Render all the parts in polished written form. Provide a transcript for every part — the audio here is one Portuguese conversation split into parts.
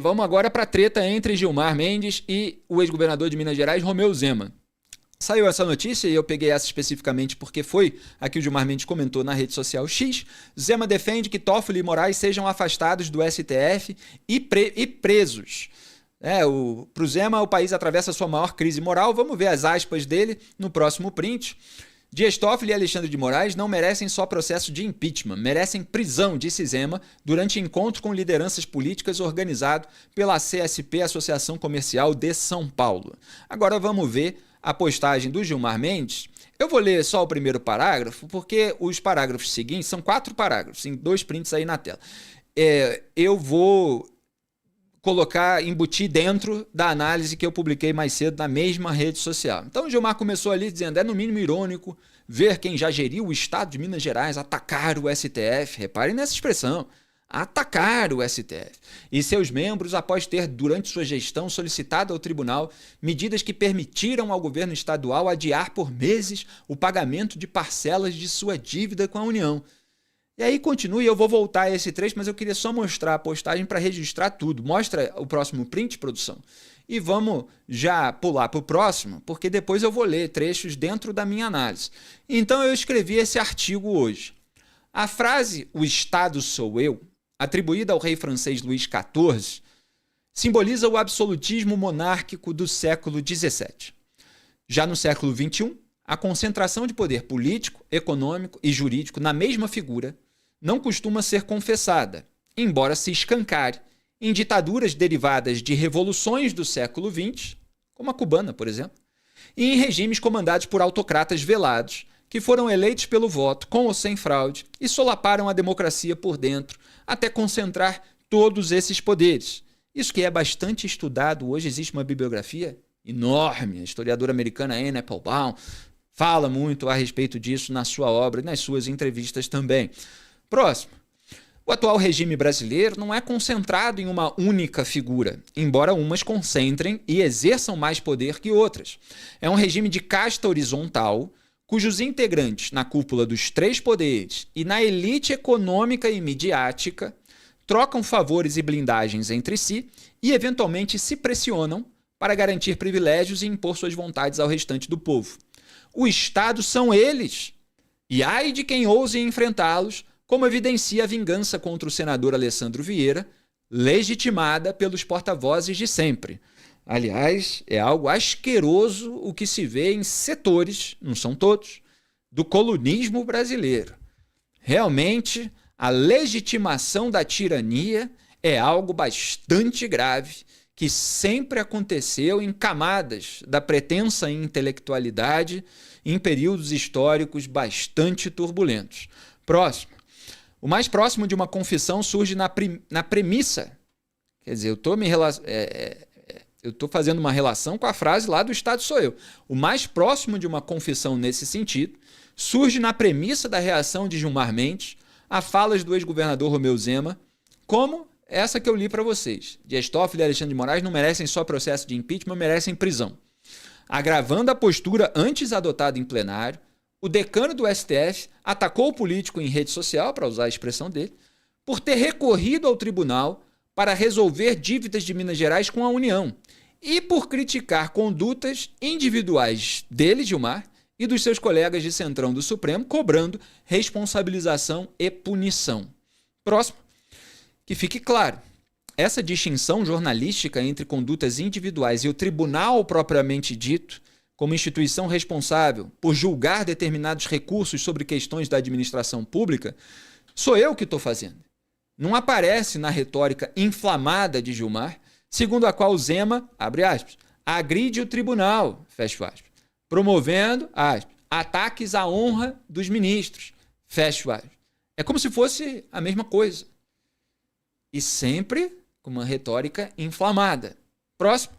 Vamos agora para a treta entre Gilmar Mendes e o ex-governador de Minas Gerais, Romeu Zema. Saiu essa notícia e eu peguei essa especificamente porque foi a que o Gilmar Mendes comentou na rede social X. Zema defende que Toffoli e Moraes sejam afastados do STF e presos. Para o Zema, o país atravessa sua maior crise moral. Vamos ver as aspas dele no próximo print. Dias Toffoli e Alexandre de Moraes não merecem só processo de impeachment, merecem prisão, disse Zema, durante encontro com lideranças políticas organizado pela CSP, Associação Comercial de São Paulo. Agora vamos ver a postagem do Gilmar Mendes. Eu vou ler só o primeiro parágrafo, porque os parágrafos seguintes são 4 parágrafos, em 2 prints aí na tela. Eu vou embutir dentro da análise que eu publiquei mais cedo na mesma rede social. Então o Gilmar começou ali dizendo: é no mínimo irônico ver quem já geriu o estado de Minas Gerais atacar o STF. Reparem nessa expressão. Atacar o STF e seus membros após ter, durante sua gestão, solicitado ao tribunal medidas que permitiram ao governo estadual adiar por meses o pagamento de parcelas de sua dívida com a União. E aí continua, e eu vou voltar a esse trecho, mas eu queria só mostrar a postagem para registrar tudo. Mostra o próximo print, produção. E vamos já pular para o próximo, porque depois eu vou ler trechos dentro da minha análise. Então eu escrevi esse artigo hoje. A frase "o Estado sou eu", atribuída ao rei francês Luís XIV, simboliza o absolutismo monárquico do século XVII. Já no século XXI, a concentração de poder político, econômico e jurídico na mesma figura não costuma ser confessada, embora se escancare em ditaduras derivadas de revoluções do século XX, como a cubana, por exemplo, e em regimes comandados por autocratas velados, que foram eleitos pelo voto, com ou sem fraude, e solaparam a democracia por dentro, até concentrar todos esses poderes. Isso que é bastante estudado hoje, existe uma bibliografia enorme, a historiadora americana Anne Applebaum fala muito a respeito disso na sua obra e nas suas entrevistas também. Próximo. O atual regime brasileiro não é concentrado em uma única figura, embora umas concentrem e exerçam mais poder que outras. É um regime de casta horizontal, cujos integrantes na cúpula dos 3 poderes e na elite econômica e midiática trocam favores e blindagens entre si e eventualmente se pressionam para garantir privilégios e impor suas vontades ao restante do povo. O Estado são eles, e ai de quem ouse enfrentá-los, como evidencia a vingança contra o senador Alessandro Vieira, legitimada pelos porta-vozes de sempre. Aliás, é algo asqueroso o que se vê em setores, não são todos, do colunismo brasileiro. Realmente, a legitimação da tirania é algo bastante grave que sempre aconteceu em camadas da pretensa intelectualidade em períodos históricos bastante turbulentos. Próximo. O mais próximo de uma confissão surge na premissa. Quer dizer, eu estou fazendo uma relação com a frase lá do Estado sou eu. O mais próximo de uma confissão nesse sentido surge na premissa da reação de Gilmar Mendes a falas do ex-governador Romeu Zema, como essa que eu li para vocês. Dias Toffoli e Alexandre de Moraes não merecem só processo de impeachment, merecem prisão. Agravando a postura antes adotada em plenário, o decano do STF atacou o político em rede social, para usar a expressão dele, por ter recorrido ao tribunal para resolver dívidas de Minas Gerais com a União e por criticar condutas individuais dele, Gilmar, e dos seus colegas de Centrão do Supremo, cobrando responsabilização e punição. Próximo. Que fique claro, essa distinção jornalística entre condutas individuais e o tribunal propriamente dito, como instituição responsável por julgar determinados recursos sobre questões da administração pública, sou eu que estou fazendo. Não aparece na retórica inflamada de Gilmar, segundo a qual Zema, abre aspas, agride o tribunal, fecha aspas, promovendo, aspas, ataques à honra dos ministros, fecha aspas. É como se fosse a mesma coisa. E sempre com uma retórica inflamada. Próximo.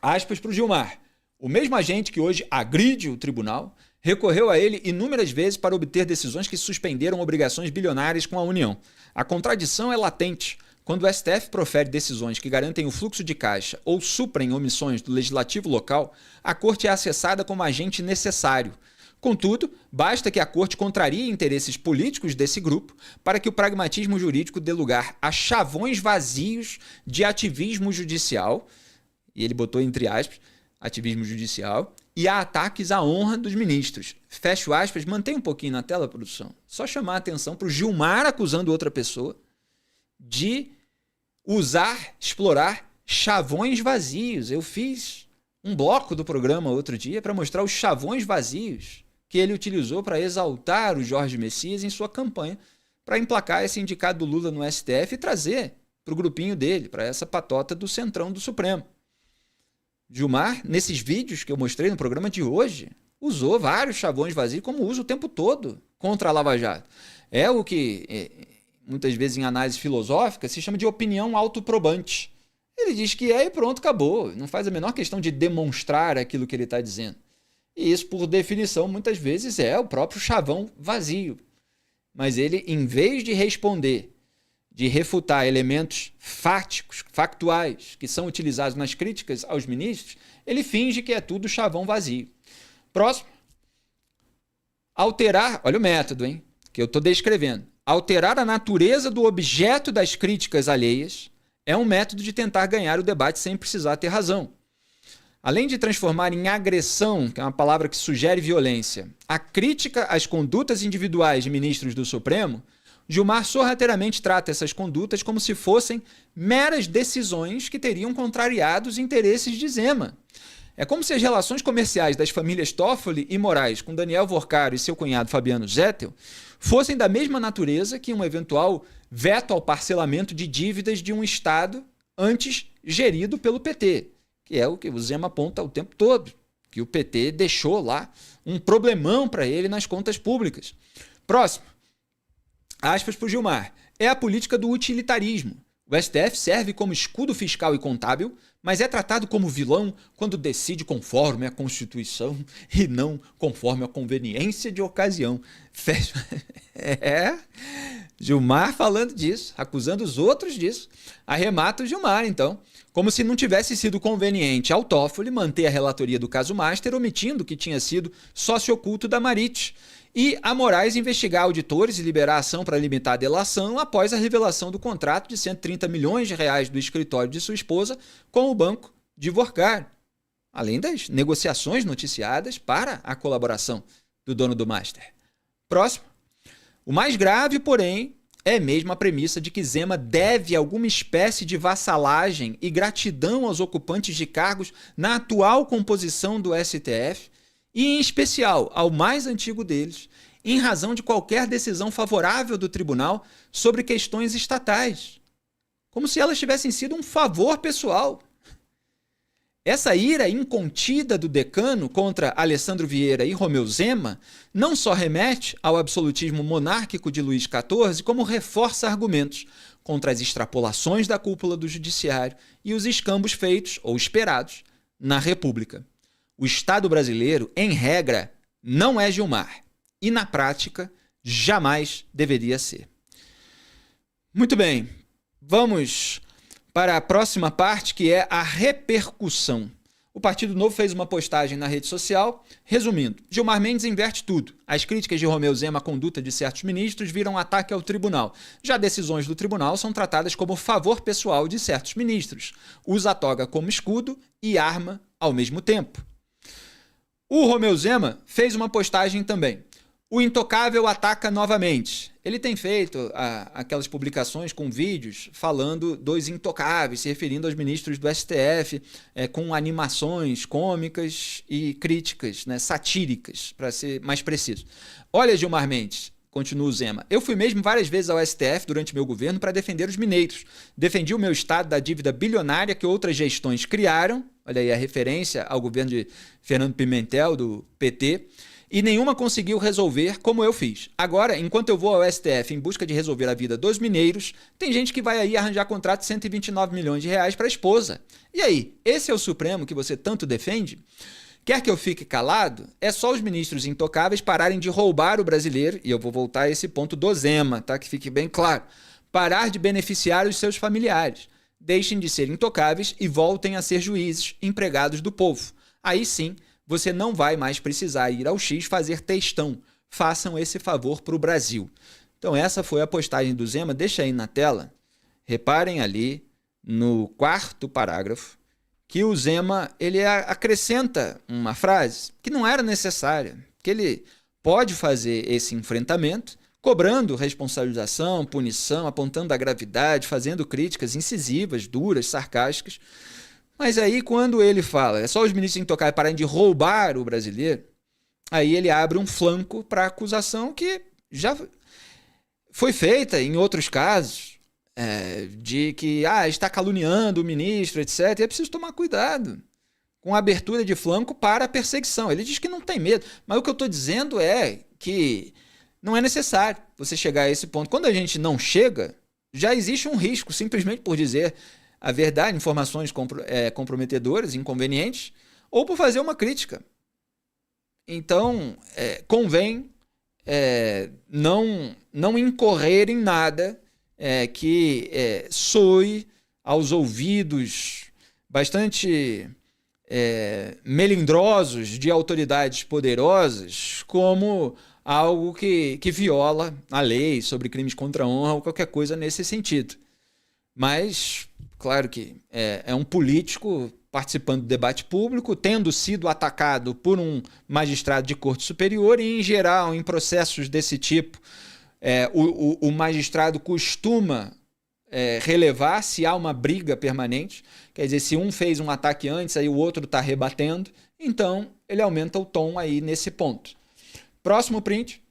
Aspas para o Gilmar. O mesmo agente que hoje agride o tribunal recorreu a ele inúmeras vezes para obter decisões que suspenderam obrigações bilionárias com a União. A contradição é latente. Quando o STF profere decisões que garantem o fluxo de caixa ou suprem omissões do legislativo local, a corte é acessada como agente necessário. Contudo, basta que a corte contrarie interesses políticos desse grupo para que o pragmatismo jurídico dê lugar a chavões vazios de ativismo judicial, e ele botou entre aspas, ativismo judicial, e a ataques à honra dos ministros. Fecho aspas, mantém um pouquinho na tela, produção. Só chamar a atenção para o Gilmar acusando outra pessoa de explorar chavões vazios. Eu fiz um bloco do programa outro dia para mostrar os chavões vazios que ele utilizou para exaltar o Jorge Messias em sua campanha para emplacar esse indicado do Lula no STF e trazer para o grupinho dele, para essa patota do centrão do Supremo. Gilmar, nesses vídeos que eu mostrei no programa de hoje, usou vários chavões vazios, como usa o tempo todo contra a Lava Jato. É o que, muitas vezes em análise filosófica, se chama de opinião autoprobante. Ele diz que é e pronto, acabou. Não faz a menor questão de demonstrar aquilo que ele está dizendo. E isso, por definição, muitas vezes é o próprio chavão vazio. Mas ele, em vez de responder, de refutar elementos fáticos, factuais, que são utilizados nas críticas aos ministros, ele finge que é tudo chavão vazio. Próximo. Alterar, olha o método, hein, que eu estou descrevendo. Alterar a natureza do objeto das críticas alheias é um método de tentar ganhar o debate sem precisar ter razão. Além de transformar em agressão, que é uma palavra que sugere violência, a crítica às condutas individuais de ministros do Supremo, Gilmar sorrateiramente trata essas condutas como se fossem meras decisões que teriam contrariado os interesses de Zema. É como se as relações comerciais das famílias Toffoli e Moraes com Daniel Vorcaro e seu cunhado Fabiano Zettel fossem da mesma natureza que um eventual veto ao parcelamento de dívidas de um Estado antes gerido pelo PT, que é o que o Zema aponta o tempo todo, que o PT deixou lá um problemão para ele nas contas públicas. Próximo. Aspas para o Gilmar. É a política do utilitarismo. O STF serve como escudo fiscal e contábil, mas é tratado como vilão quando decide conforme a Constituição e não conforme a conveniência de ocasião. Fecha. Gilmar falando disso, acusando os outros disso. Arremata o Gilmar, então. Como se não tivesse sido conveniente ao Toffoli manter a relatoria do caso Master, omitindo que tinha sido sócio oculto da Marit, e a Moraes investigar auditores e liberar ação para limitar a delação após a revelação do contrato de 130 milhões de reais do escritório de sua esposa com o banco de Vorcaro, além das negociações noticiadas para a colaboração do dono do Master. Próximo. O mais grave, porém, é mesmo a premissa de que Zema deve alguma espécie de vassalagem e gratidão aos ocupantes de cargos na atual composição do STF, e em especial ao mais antigo deles, em razão de qualquer decisão favorável do tribunal sobre questões estatais, como se elas tivessem sido um favor pessoal. Essa ira incontida do decano contra Alessandro Vieira e Romeu Zema não só remete ao absolutismo monárquico de Luís XIV, como reforça argumentos contra as extrapolações da cúpula do judiciário e os escambos feitos, ou esperados, na República. O Estado brasileiro, em regra, não é Gilmar e, na prática, jamais deveria ser. Muito bem, vamos para a próxima parte, que é a repercussão. O Partido Novo fez uma postagem na rede social, resumindo: Gilmar Mendes inverte tudo. As críticas de Romeu Zema à conduta de certos ministros viram ataque ao tribunal. Já decisões do tribunal são tratadas como favor pessoal de certos ministros. Usa a toga como escudo e arma ao mesmo tempo. O Romeu Zema fez uma postagem também. O Intocável ataca novamente. Ele tem feito aquelas publicações com vídeos falando dos intocáveis, se referindo aos ministros do STF, com animações cômicas e críticas, né, satíricas, para ser mais preciso. Olha, Gilmar Mendes, continua o Zema, eu fui mesmo várias vezes ao STF durante meu governo para defender os mineiros. Defendi o meu estado da dívida bilionária que outras gestões criaram, olha aí a referência ao governo de Fernando Pimentel, do PT, e nenhuma conseguiu resolver como eu fiz. Agora, enquanto eu vou ao STF em busca de resolver a vida dos mineiros, tem gente que vai aí arranjar contrato de 129 milhões de reais para a esposa. E aí, esse é o Supremo que você tanto defende? Quer que eu fique calado? É só os ministros intocáveis pararem de roubar o brasileiro, e eu vou voltar a esse ponto do Zema, tá? Que fique bem claro. Parar de beneficiar os seus familiares. Deixem de ser intocáveis e voltem a ser juízes, empregados do povo. Aí sim, você não vai mais precisar ir ao X fazer textão. Façam esse favor para o Brasil. Então essa foi a postagem do Zema. Deixa aí na tela. Reparem ali no 4º parágrafo que o Zema ele acrescenta uma frase que não era necessária, que ele pode fazer esse enfrentamento cobrando responsabilização, punição, apontando a gravidade, fazendo críticas incisivas, duras, sarcásticas. Mas aí quando ele fala, é só os ministros intocar e pararem de roubar o brasileiro, aí ele abre um flanco para a acusação que já foi feita em outros casos, de que está caluniando o ministro, etc. E é preciso tomar cuidado com a abertura de flanco para a perseguição. Ele diz que não tem medo, mas o que eu estou dizendo é que não é necessário você chegar a esse ponto. Quando a gente não chega, já existe um risco, simplesmente por dizer a verdade, informações comprometedoras, inconvenientes, ou por fazer uma crítica. Então, convém não incorrer em nada que soe aos ouvidos bastante melindrosos de autoridades poderosas como algo que viola a lei sobre crimes contra a honra ou qualquer coisa nesse sentido. Mas, claro que é um político participando do debate público, tendo sido atacado por um magistrado de corte superior e, em geral, em processos desse tipo, o magistrado costuma relevar se há uma briga permanente. Quer dizer, se um fez um ataque antes, aí o outro está rebatendo, então ele aumenta o tom aí nesse ponto. Próximo print.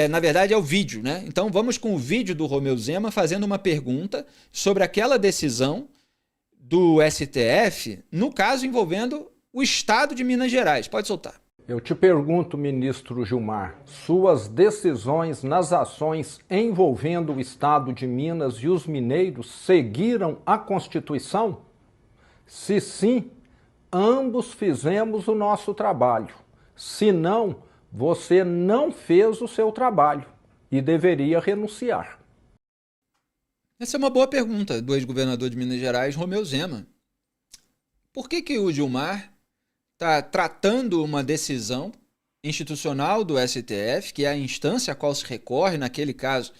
Na verdade é o vídeo, né? Então vamos com o vídeo do Romeu Zema fazendo uma pergunta sobre aquela decisão do STF, no caso envolvendo o Estado de Minas Gerais. Pode soltar. Eu te pergunto, ministro Gilmar, suas decisões nas ações envolvendo o Estado de Minas e os mineiros seguiram a Constituição? Se sim, ambos fizemos o nosso trabalho. Se não, você não fez o seu trabalho e deveria renunciar. Essa é uma boa pergunta do ex-governador de Minas Gerais, Romeu Zema. Por que o Gilmar está tratando uma decisão institucional do STF, que é a instância a qual se recorre naquele caso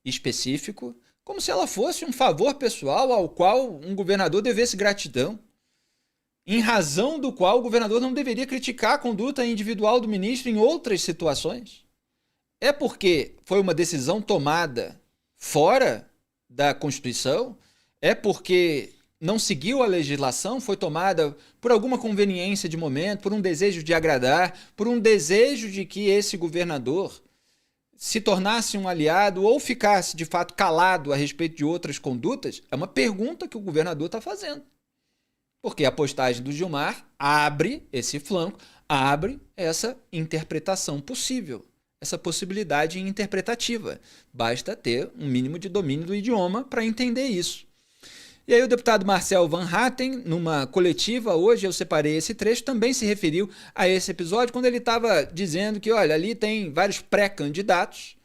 específico, como se ela fosse um favor pessoal ao qual um governador devesse gratidão, em razão do qual o governador não deveria criticar a conduta individual do ministro em outras situações? É porque foi uma decisão tomada fora da Constituição? É porque não seguiu a legislação, foi tomada por alguma conveniência de momento, por um desejo de agradar, por um desejo de que esse governador se tornasse um aliado ou ficasse de fato calado a respeito de outras condutas? É uma pergunta que o governador está fazendo. Porque a postagem do Gilmar abre esse flanco, abre essa interpretação possível, essa possibilidade interpretativa. Basta ter um mínimo de domínio do idioma para entender isso. E aí o deputado Marcel Van Hatten, numa coletiva, hoje eu separei esse trecho, também se referiu a esse episódio, quando ele estava dizendo que, olha, ali tem vários pré-candidatos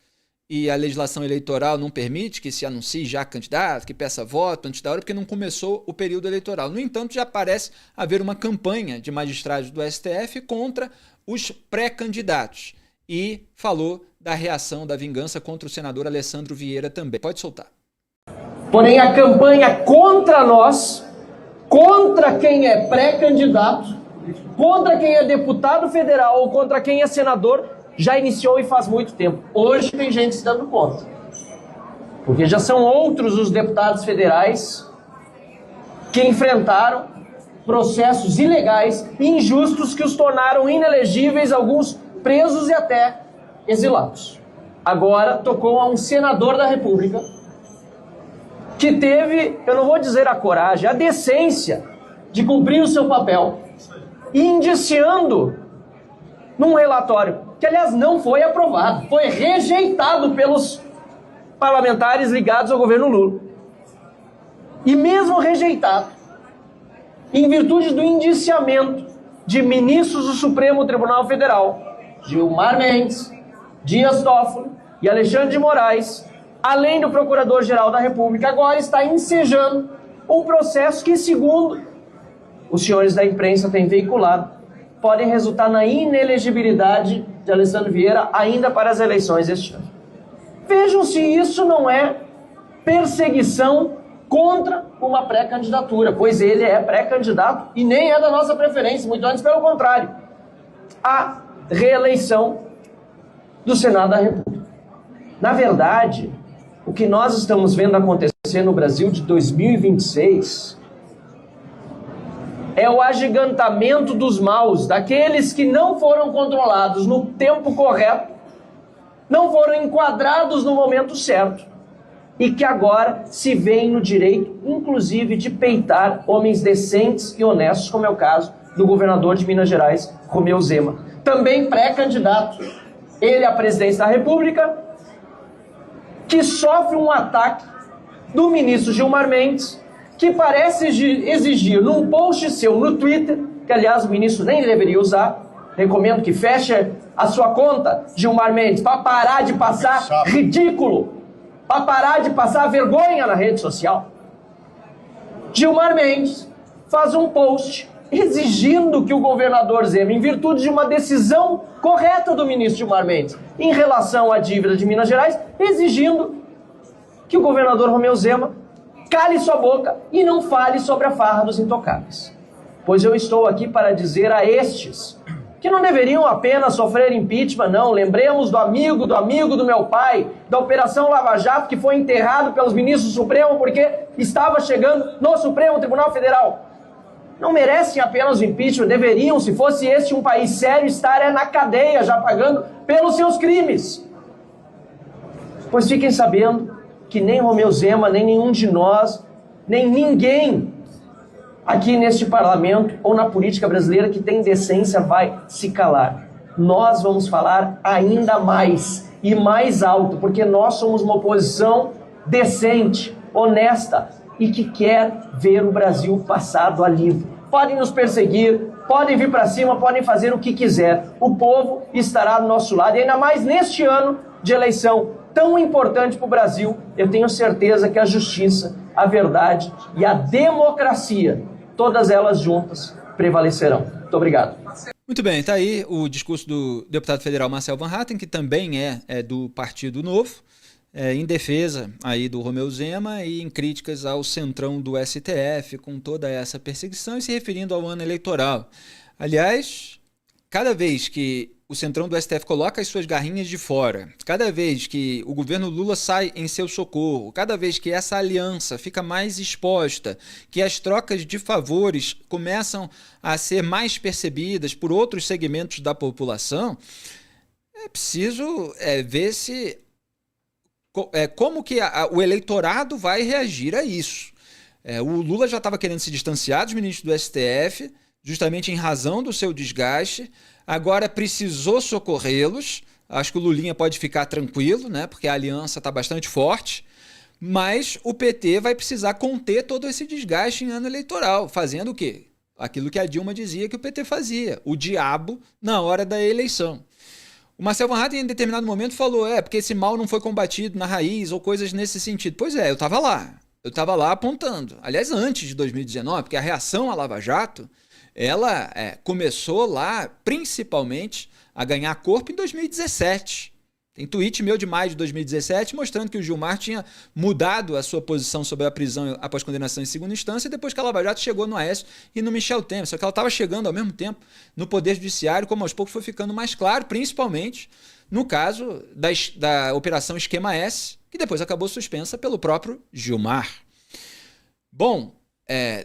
e a legislação eleitoral não permite que se anuncie já candidato, que peça voto antes da hora, porque não começou o período eleitoral. No entanto, já parece haver uma campanha de magistrados do STF contra os pré-candidatos. E falou da reação da vingança contra o senador Alessandro Vieira também. Pode soltar. Porém, a campanha contra nós, contra quem é pré-candidato, contra quem é deputado federal ou contra quem é senador, já iniciou e faz muito tempo. Hoje tem gente se dando conta. Porque já são outros os deputados federais que enfrentaram processos ilegais e injustos que os tornaram inelegíveis, alguns presos e até exilados. Agora tocou a um senador da República que teve, eu não vou dizer a coragem, a decência de cumprir o seu papel, indiciando num relatório, que aliás não foi aprovado, foi rejeitado pelos parlamentares ligados ao governo Lula. E mesmo rejeitado, em virtude do indiciamento de ministros do Supremo Tribunal Federal, Gilmar Mendes, Dias Toffoli e Alexandre de Moraes, além do Procurador-Geral da República, agora está ensejando um processo que, segundo os senhores da imprensa têm veiculado, podem resultar na inelegibilidade de Alessandro Vieira ainda para as eleições este ano. Vejam se isso não é perseguição contra uma pré-candidatura, pois ele é pré-candidato e nem é da nossa preferência, muito antes pelo contrário, a reeleição do Senado da República. Na verdade, o que nós estamos vendo acontecer no Brasil de 2026 é o agigantamento dos maus, daqueles que não foram controlados no tempo correto, não foram enquadrados no momento certo e que agora se veem no direito, inclusive, de peitar homens decentes e honestos, como é o caso do governador de Minas Gerais, Romeu Zema. Também pré-candidato, ele à presidência da República, que sofre um ataque do ministro Gilmar Mendes, que parece exigir num post seu no Twitter, que aliás o ministro nem deveria usar, recomendo que feche a sua conta, Gilmar Mendes, para parar de passar ridículo, para parar de passar vergonha na rede social. Gilmar Mendes faz um post exigindo que o governador Zema, em virtude de uma decisão correta do ministro Gilmar Mendes em relação à dívida de Minas Gerais, exigindo que o governador Romeu Zema cale sua boca e não fale sobre a farra dos intocáveis. Pois eu estou aqui para dizer a estes que não deveriam apenas sofrer impeachment, não. Lembremos do amigo do meu pai, da Operação Lava Jato, que foi enterrado pelos ministros do Supremo porque estava chegando no Supremo Tribunal Federal. Não merecem apenas o impeachment, deveriam, se fosse este um país sério, estar na cadeia já pagando pelos seus crimes. Pois fiquem sabendo que nem Romeu Zema, nem nenhum de nós, nem ninguém aqui neste parlamento ou na política brasileira que tem decência vai se calar. Nós vamos falar ainda mais e mais alto, porque nós somos uma oposição decente, honesta e que quer ver o Brasil passado a limpo. Podem nos perseguir, podem vir para cima, podem fazer o que quiser. O povo estará do nosso lado e ainda mais neste ano de eleição tão importante para o Brasil, eu tenho certeza que a justiça, a verdade e a democracia, todas elas juntas, prevalecerão. Muito obrigado. Muito bem, está aí o discurso do deputado federal Marcel Van Hatten, que também é do Partido Novo, em defesa aí do Romeu Zema e em críticas ao centrão do STF, com toda essa perseguição e se referindo ao ano eleitoral. Aliás, cada vez que o centrão do STF coloca as suas garrinhas de fora, cada vez que o governo Lula sai em seu socorro, cada vez que essa aliança fica mais exposta, que as trocas de favores começam a ser mais percebidas por outros segmentos da população, é preciso ver se como que o eleitorado vai reagir a isso. O Lula já estava querendo se distanciar dos ministros do STF, justamente em razão do seu desgaste. Agora precisou socorrê-los. Acho que o Lulinha pode ficar tranquilo, né? Porque a aliança está bastante forte. Mas o PT vai precisar conter todo esse desgaste em ano eleitoral. Fazendo o quê? Aquilo que a Dilma dizia que o PT fazia. O diabo na hora da eleição. O Marcel Van Hatten, em determinado momento, falou porque esse mal não foi combatido na raiz ou coisas nesse sentido. Pois é, eu estava lá. Eu estava lá apontando. Aliás, antes de 2019, porque a reação à Lava Jato, ela começou lá, principalmente, a ganhar corpo em 2017. Tem tweet meu de maio de 2017 mostrando que o Gilmar tinha mudado a sua posição sobre a prisão após condenação em segunda instância depois que a Lava Jato chegou no Aécio e no Michel Temer. Só que ela estava chegando ao mesmo tempo no Poder Judiciário, como aos poucos foi ficando mais claro, principalmente no caso da Operação Esquema S, que depois acabou suspensa pelo próprio Gilmar. Bom,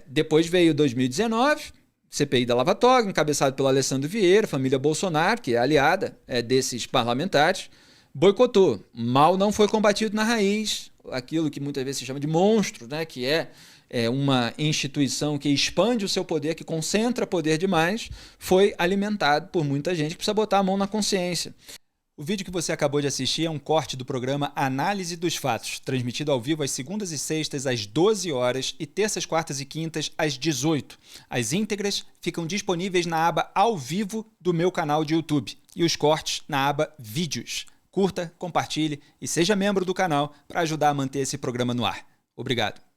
depois veio 2019... CPI da Lava Toga, encabeçado pelo Alessandro Vieira, família Bolsonaro, que é aliada desses parlamentares, boicotou. Mal não foi combatido na raiz, aquilo que muitas vezes se chama de monstro, né? Que é uma instituição que expande o seu poder, que concentra poder demais, foi alimentado por muita gente que precisa botar a mão na consciência. O vídeo que você acabou de assistir é um corte do programa Análise dos Fatos, transmitido ao vivo às segundas e sextas às 12 horas e terças, quartas e quintas às 18. As íntegras ficam disponíveis na aba Ao Vivo do meu canal de YouTube e os cortes na aba Vídeos. Curta, compartilhe e seja membro do canal para ajudar a manter esse programa no ar. Obrigado.